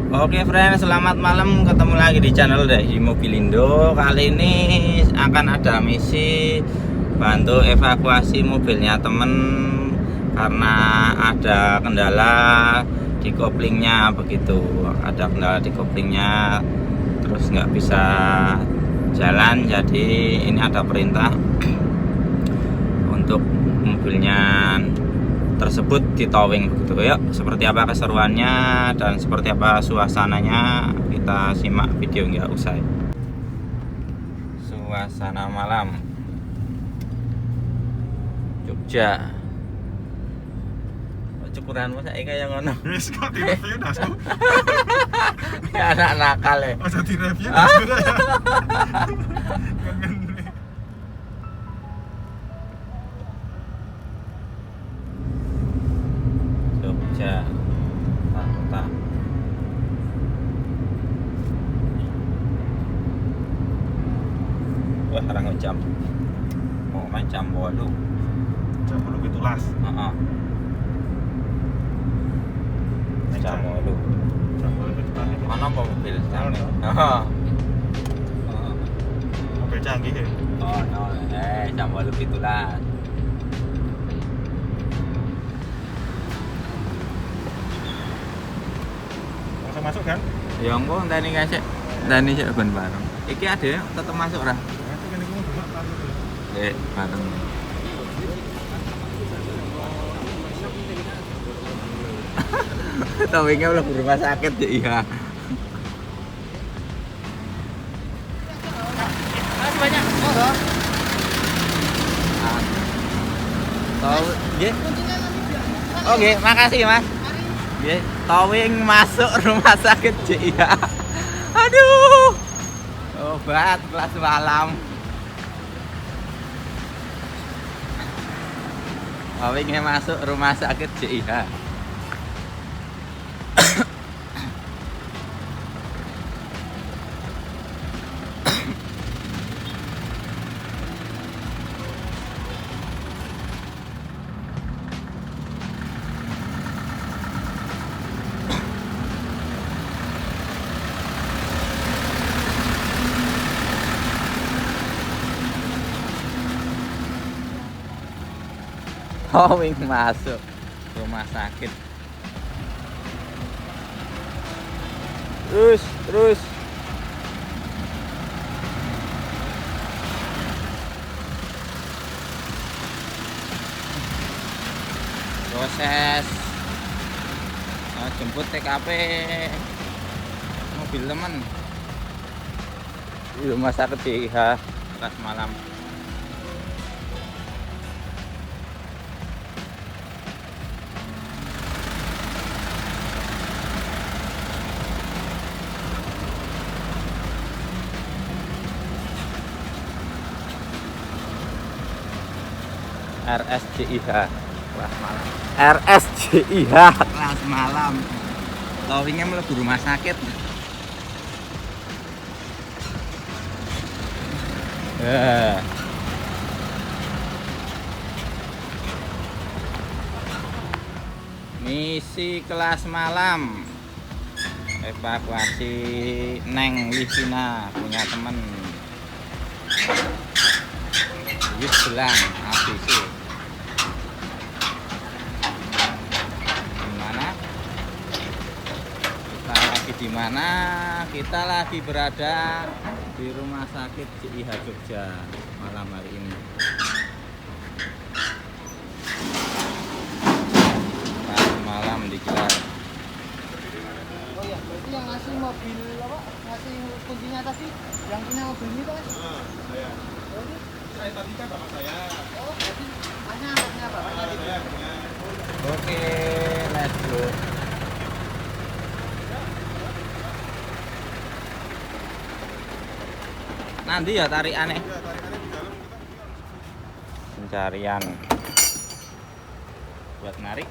Oke friend, selamat malam, ketemu lagi di channel dari Mobilindo. Kali ini akan ada misi bantu evakuasi mobilnya temen karena ada kendala di koplingnya begitu. Ada kendala di koplingnya, terus nggak bisa jalan. Jadi ini ada perintah untuk mobilnya tersebut di towing begitu. Yuk, seperti apa keseruannya dan seperti apa suasananya, kita simak video nggak usai. Suasana malam Jogja. Cukuranmu saya kayak ngono. Wis kok di-review dasku. Anak nakal ya. Aja di-review dasku ya. Jogja kota. Wah, orang jam. Oh, main jam 8. Jam 8.17. Heeh. Jam 8. Jam 8.17. Mana apa mobil? Ono. Heeh. Mobil canggih ya. Oh, no. Jam 8.17. Langsung masuk kan? Ya engko enteni guys, enteni sik ben bareng. Iki ade tetep masuk ora? Masuk kan iku delok kan. Bareng. Towingnya udah rumah sakit ya, iya. Makasih banyak. Oh, Tahu, nggih. Oke, makasih Mas. Nggih, towing masuk rumah sakit iya. Aduh. Obat kelas malam. Towingnya masuk rumah sakit iya. Towing masuk rumah sakit. Terus. Proses jemput TKP mobil teman di rumah sakit DIH kelas malam. RSJIH kelas malam. RSJIH kelas malam. Towingnya mlebu rumah sakit. Misi kelas malam. Evakuasi Neng Livina punya temen. Yus Belang ABC. Di mana kita lagi berada di rumah sakit JIH Jogja malam hari ini. Malam digelar. oh ya, berarti yang ngasih mobil apa? Ngasih kuncinya tadi, yang punya mobil ini kan? Saya. Saya tadi kan bapak saya. Oh, berarti hanya anaknya bapaknya gitu. Oke, let's go. Nanti ya tarikannya. Ya, tarikannya di dalam kita. Pencarian buat narik.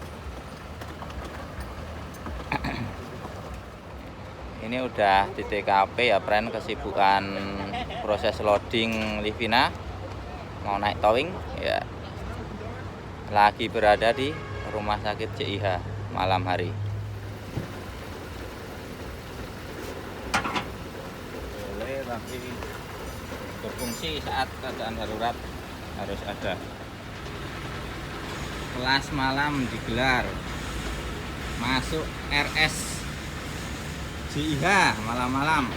Ini udah di TKP ya friend, kesibukan proses loading Livina mau naik towing ya, lagi berada di rumah sakit JIH malam hari. tapi berfungsi saat keadaan darurat harus ada. Kelas malam digelar, masuk RS JIH malam-malam,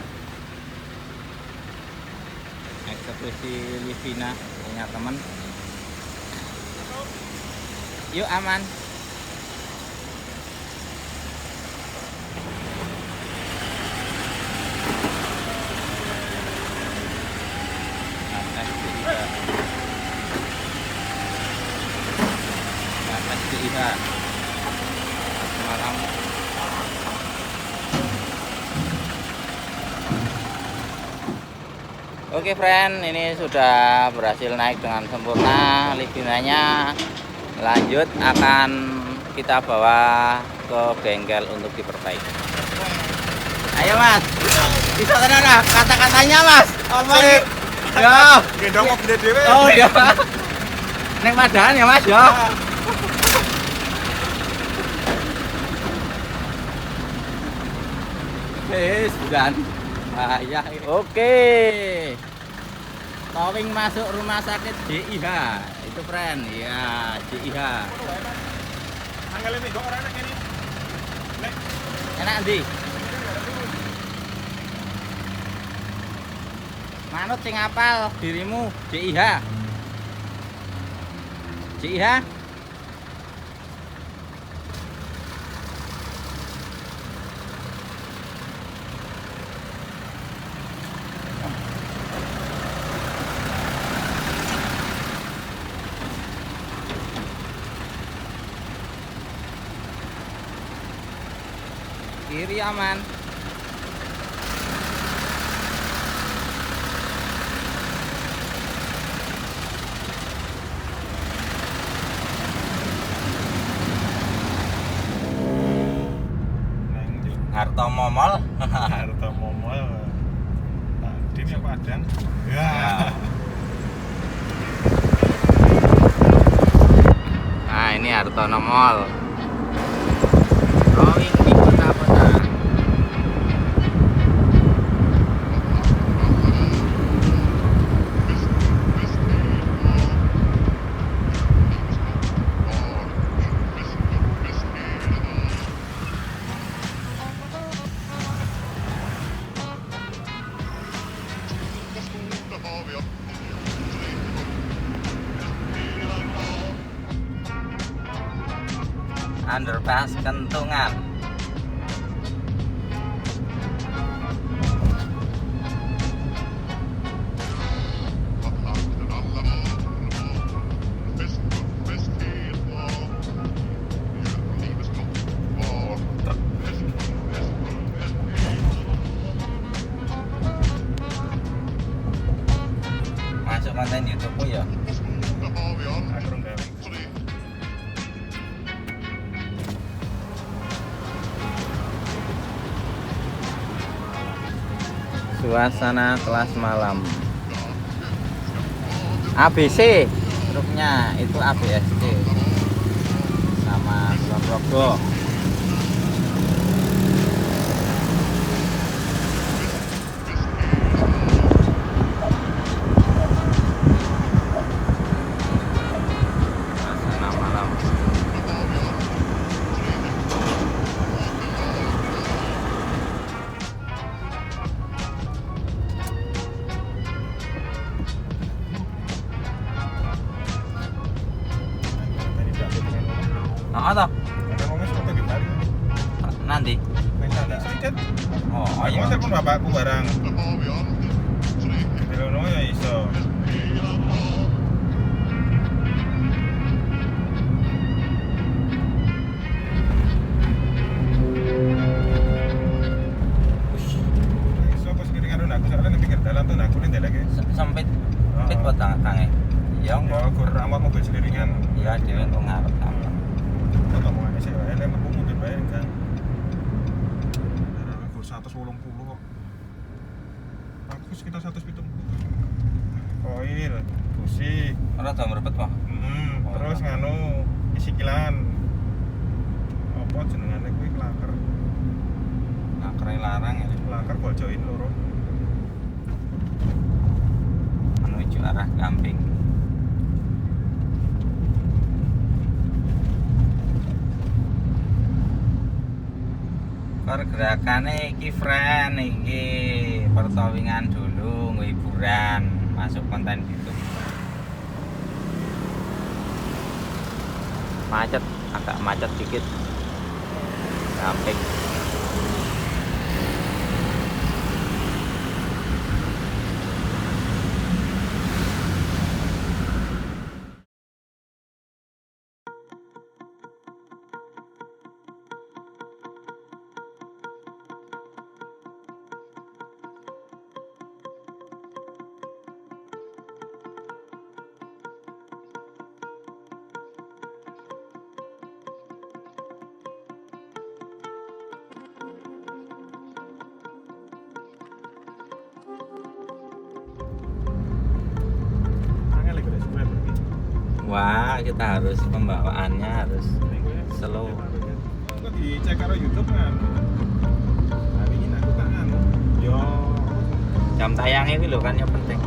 eksekusi Livina punya temen. Yuk aman. SDIH malam. Oke friend, ini sudah berhasil naik dengan sempurna Livinanya. Lanjut akan kita bawa ke bengkel untuk diperbaiki. Ayo mas, bisa tenan kata-katanya mas. Apa ini? Ya, gendong mobil dhewe. oh ya. Neng Madahan ya mas ya. Bukan. Ya. Oke. Towing masuk rumah sakit JIH. Itu friend. Ya, JIH. Anggal ini kok ora enak ini. Nek Enak ndi? Manut sing apal dirimu JIH. JIH. Kiri aman. neng di Harto Momol. Harta Momol. Tadi ini Padang. Ya. Nah, ini Hartono Mall. Drawing di kota-kota. Underpass Kentungan. Masuk konten YouTube ya. Akrong gawe. Suasana kelas malam. ABC truknya itu ABSD sama Kulon Progo. Suasana malam. Tadi tak dengan Nah, atau ada ngomong foto gitar. nanti. Bisa enggak sedikit? Oh, Aku ayo. telepon bapakku barang. Telepon ya iso. Iso pas kiri karo aku soalnya ning pinggir dalan tuh aku ning deleke. Sempit. Sempit kok tangannya. Ya, Ya aku ramah mobil sendirian. ya dhewe kok ngarep apa. Kok ngomongane sih wae lek mlebu mundur bae kan. Aku 180 kok. Aku sekitar 170. Koil, busi, Rada mrepet kok. terus nganu isi kilan. Apa jenengane kuwi klaker. Akre larang ya. Klaker bojoin loro. arah Gamping. Pergerakannya iki friend iki pertowingan dulu hiburan masuk konten YouTube. Macet, agak macet dikit. Gamping. Wah, kita harus pembawaannya harus slow. Kok dicek karo YouTube kan? Hari ini aku tak anu. Yo. Jam tayangnya itu loh kan yang penting.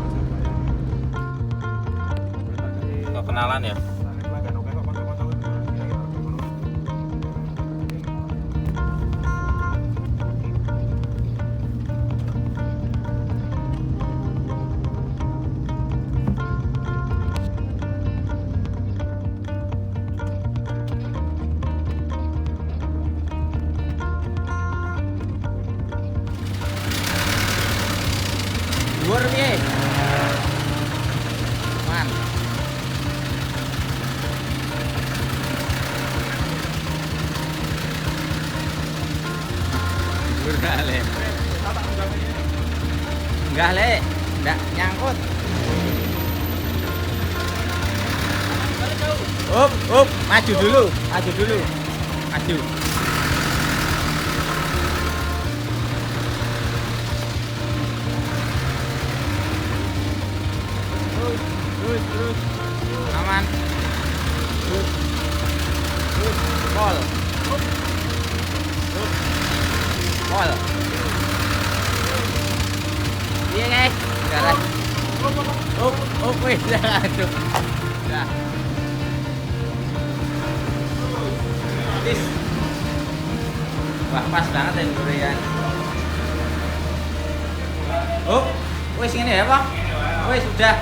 Kok kenalan ya? Dhuwur piye? Man. Dhuwur kali. Enggak, Le. Enggak nyangkut. Up, maju dulu. Maju. Terus aman. Terus pol. Pol. Iya guys, jalan. Wih, aduh. Dah. Wah, pas banget ya durian. Wis ngene ya, Bang? Wis udah.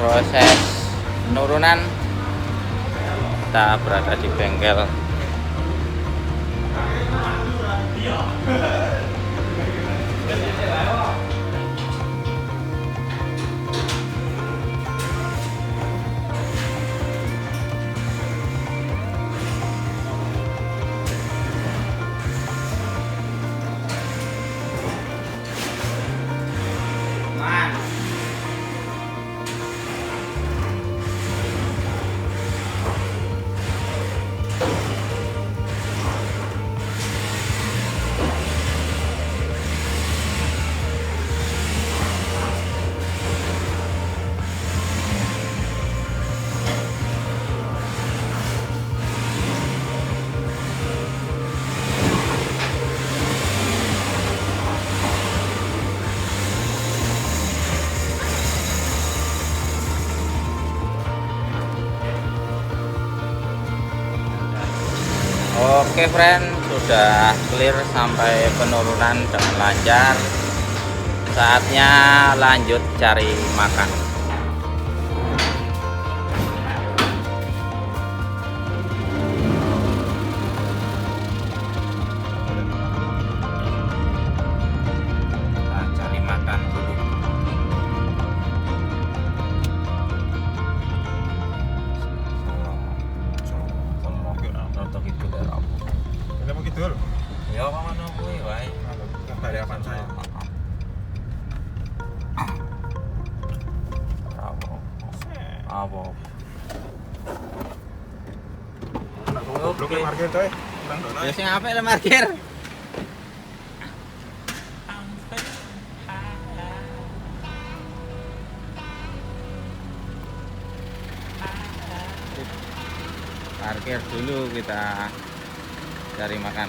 Proses penurunan, kita berada di bengkel. Oke friend, sudah clear sampai penurunan dengan lancar. Saatnya lanjut cari makan. Kita cari makan dulu. Ada mau kidul? Ya mana kuwi wae. Dari apa saya? Apa? Aku Belum Oke. parkir coy. Kurang dono. Ya sing apik le parkir. Parkir dulu, kita cari makan.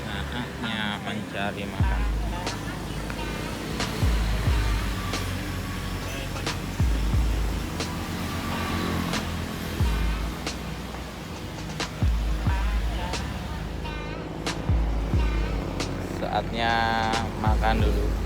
Saatnya mencari makan. Saatnya makan dulu.